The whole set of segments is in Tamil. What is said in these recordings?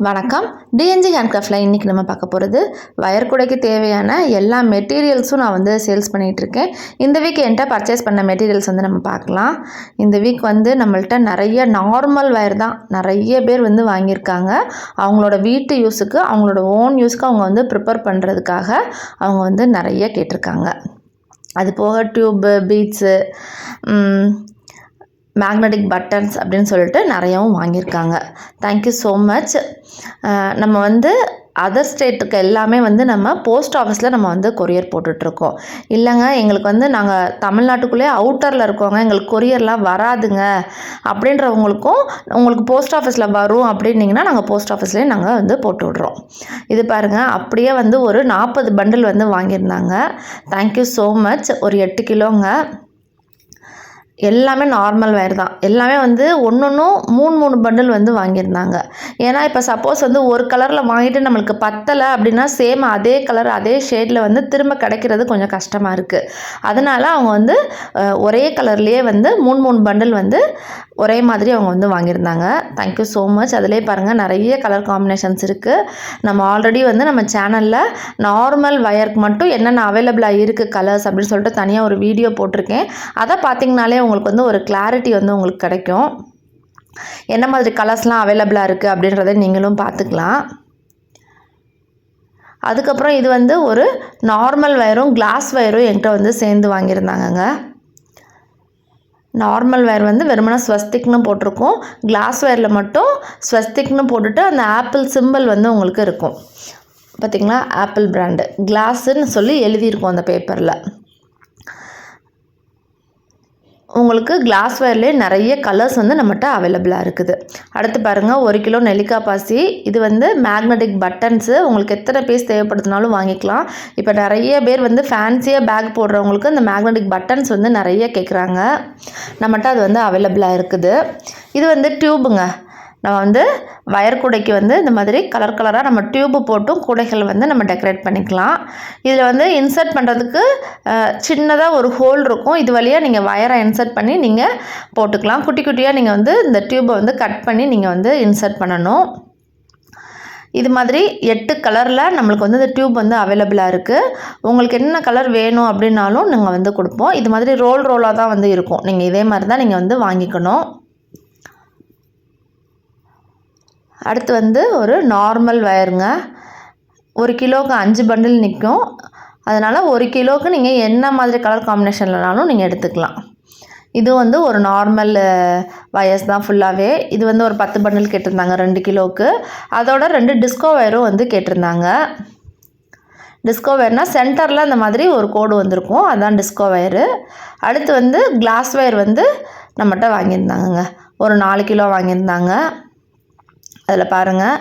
வணக்கம். டிஎன்ஜி ஹேண்ட்கிராஃப்டில் இன்றைக்கி நம்ம பார்க்க போகிறது வயர் கூடைக்கு தேவையான எல்லா மெட்டீரியல்ஸும் நான் வந்து சேல்ஸ் பண்ணிகிட்ருக்கேன். இந்த வீக் என்கிட்ட பர்ச்சேஸ் பண்ண மெட்டீரியல்ஸ் வந்து நம்ம பார்க்கலாம். இந்த வீக் வந்து நம்மள்ட்ட நிறைய நார்மல் வயர் தான் நிறைய பேர் வந்து வாங்கியிருக்காங்க. அவங்களோட வீட்டு யூஸுக்கு, அவங்களோட ஓன் யூஸுக்கு அவங்க வந்து ப்ரிப்பேர் பண்ணுறதுக்காக அவங்க வந்து நிறைய கேட்டிருக்காங்க. அது போக டியூப்பு, பீட்ஸு, மேக்னெட்டிக் பட்டன்ஸ் அப்படின்னு சொல்லிட்டு நிறையாவும் வாங்கியிருக்காங்க. Thank you so much. நம்ம வந்து அதர் ஸ்டேட்டுக்கு எல்லாமே வந்து நம்ம போஸ்ட் ஆஃபீஸில் நம்ம வந்து கொரியர் போட்டுட்ருக்கோம். இல்லைங்க எங்களுக்கு வந்து நாங்கள் தமிழ்நாட்டுக்குள்ளேயே அவுட்டரில் இருக்கோங்க, எங்களுக்கு கொரியர்லாம் வராதுங்க அப்படின்றவங்களுக்கும் உங்களுக்கு போஸ்ட் ஆஃபீஸில் வரும் அப்படின்னிங்கன்னா நாங்கள் போஸ்ட் ஆஃபீஸ்லேயே நாங்கள் வந்து போட்டு விட்றோம். இது பாருங்கள், அப்படியே வந்து ஒரு 40 பண்டில் வந்து வாங்கியிருந்தாங்க. Thank you so much. ஒரு 8 கிலோங்க. எல்லாமே நார்மல் வயர் தான். எல்லாமே வந்து ஒன்றும் 3 பண்டில் வந்து வாங்கியிருந்தாங்க. ஏன்னா இப்போ சப்போஸ் வந்து ஒரு கலரில் வாங்கிட்டு நம்மளுக்கு பத்தலை அப்படின்னா சேம் அதே கலர் அதே ஷேடில் வந்து திரும்ப கிடைக்கிறது கொஞ்சம் கஷ்டமாக இருக்குது. அதனால் அவங்க வந்து ஒரே கலர்லேயே வந்து 3 பண்டில் வந்து ஒரே மாதிரி அவங்க வந்து வாங்கியிருந்தாங்க. Thank you so much. அதிலே பாருங்கள் நிறைய கலர் காம்பினேஷன்ஸ் இருக்குது. நம்ம ஆல்ரெடி வந்து நம்ம சேனலில் நார்மல் வயருக்கு மட்டும் என்னென்ன அவைலபிளாக இருக்குது கலர்ஸ் அப்படின்னு சொல்லிட்டு தனியாக ஒரு வீடியோ போட்டிருக்கேன். அதை பார்த்திங்கனாலே உங்களுக்கு வந்து ஒரு கிளாரிட்டி வந்து உங்களுக்கு கிடைக்கும். என்ன மாதிரி கலர்ஸ்லாம் அவைலபிளாக இருக்குது அப்படின்றத நீங்களும் பார்த்துக்கலாம். அதுக்கப்புறம் இது வந்து ஒரு நார்மல் வயரும் கிளாஸ் வயரும் என்கிட்ட வந்து சேர்ந்து வாங்கியிருந்தாங்கங்க. நார்மல் வயர் வந்து வெறுமனா ஸ்வஸ்திக்னு போட்டிருக்கோம். கிளாஸ் வயரில் மட்டும் ஸ்வஸ்திக்னு போட்டுட்டு அந்த ஆப்பிள் சிம்பிள் வந்து உங்களுக்கு இருக்கும். பார்த்திங்களா, ஆப்பிள் பிராண்டு கிளாஸுன்னு சொல்லி எழுதியிருக்கோம் அந்த பேப்பரில். உங்களுக்கு கிளாஸ் வயர்லேயே நிறைய கலர்ஸ் வந்து நம்மகிட்ட அவைலபிளாக இருக்குது. அடுத்து பாருங்கள், 1 கிலோ நெல்லிக்காய் பாசி. இது வந்து மேக்னெட்டிக் பட்டன்ஸு. உங்களுக்கு எத்தனை பீஸ் தேவைப்படுதுனாலும் வாங்கிக்கலாம். இப்போ நிறைய பேர் வந்து ஃபேன்சியாக பேக் போடுறவங்களுக்கு இந்த மேக்னெட்டிக் பட்டன்ஸ் வந்து நிறைய கேட்குறாங்க. நம்மகிட்ட அது வந்து அவைலபிளாக இருக்குது. இது வந்து டியூபுங்க. நம்ம வந்து வயர் கூடைக்கு வந்து இந்த மாதிரி கலர் கலராக நம்ம டியூப்பு போட்டும் கூடைகள் வந்து நம்ம டெக்கரேட் பண்ணிக்கலாம். இதில் வந்து இன்சர்ட் பண்ணுறதுக்கு சின்னதாக ஒரு ஹோல் இருக்கும். இது வழியாக நீங்கள் வயரை இன்சர்ட் பண்ணி நீங்கள் போட்டுக்கலாம். குட்டி குட்டியாக நீங்கள் வந்து இந்த டியூப்பை வந்து கட் பண்ணி நீங்கள் வந்து இன்சர்ட் பண்ணணும். இது மாதிரி 8 கலரில் நம்மளுக்கு வந்து இந்த டியூப் வந்து அவைலபிளாக இருக்குது. உங்களுக்கு என்ன கலர் வேணும் அப்படின்னாலும் நாங்கள் வந்து கொடுப்போம். இது மாதிரி ரோலாக தான் வந்து இருக்கும். நீங்கள் இதே மாதிரி தான் நீங்கள் வந்து வாங்கிக்கணும். அடுத்து வந்து ஒரு நார்மல் வயருங்க. 1 கிலோவுக்கு 5 பண்டில் நிற்கும். அதனால் 1 கிலோவுக்கு நீங்கள் என்ன மாதிரி கலர் காம்பினேஷன்லனாலும் நீங்கள் எடுத்துக்கலாம். இது வந்து ஒரு நார்மல் வயர்ஸ் தான் ஃபுல்லாகவே. இது வந்து ஒரு 10 பண்டில் கேட்டிருந்தாங்க 2 கிலோவுக்கு. அதோட 2 டிஸ்கோ வயரும் வந்து கேட்டிருந்தாங்க. டிஸ்கோ வயர்னால் சென்டரில் அந்த மாதிரி ஒரு கோடு வந்திருக்கும், அதுதான் டிஸ்கோ வயரு. அடுத்து வந்து கிளாஸ் வயர் வந்து நம்மகிட்ட வாங்கியிருந்தாங்கங்க. ஒரு 4 கிலோ வாங்கியிருந்தாங்க. அதில் பாருங்கள்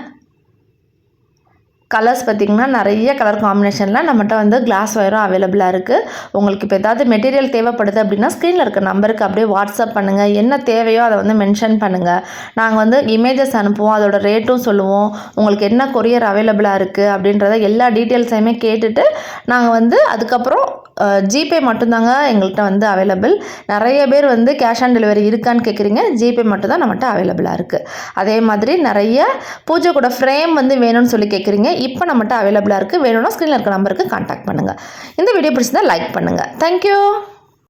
கலர்ஸ் பார்த்திங்கன்னா நிறைய கலர் காம்பினேஷனில் நம்மகிட்ட வந்து கிளாஸ் வயரும் அவைலபிளாக இருக்குது. உங்களுக்கு இப்போ ஏதாவது மெட்டீரியல் தேவைப்படுது அப்படின்னா ஸ்க்ரீனில் இருக்க நம்பருக்கு அப்படியே வாட்ஸ்அப் பண்ணுங்கள். என்ன தேவையோ அதை வந்து மென்ஷன் பண்ணுங்கள். நாங்கள் வந்து இமேஜஸ் அனுப்புவோம், அதோட ரேட்டும் சொல்லுவோம். உங்களுக்கு என்ன கொரியர் அவைலபிளாக இருக்குது அப்படின்றத எல்லா டீட்டெயில்ஸையுமே கேட்டுட்டு நாங்கள் வந்து அதுக்கப்புறம் ஜிபே மட்டும்தாங்க எங்கள்கிட்ட வந்து அவைலபிள். நிறைய பேர் வந்து கேஷ் ஆன் டெலிவரி இருக்கான்னு கேட்குறீங்க. ஜிபே மட்டும்தான் நம்மகிட்ட அவைலபிளாக இருக்குது. அதே மாதிரி நிறைய பூஜை கூட ஃப்ரேம் வந்து வேணும்னு சொல்லி கேட்குறீங்க. இப்போ நம்மகிட்ட அவைலபிளாக இருக்குது. வேணும்னா ஸ்க்ரீனில் இருக்க நம்பருக்கு கான்டாக்ட் பண்ணுங்கள். இந்த வீடியோ பிடிச்சிருந்தா லைக் பண்ணுங்கள். தேங்க்யூ.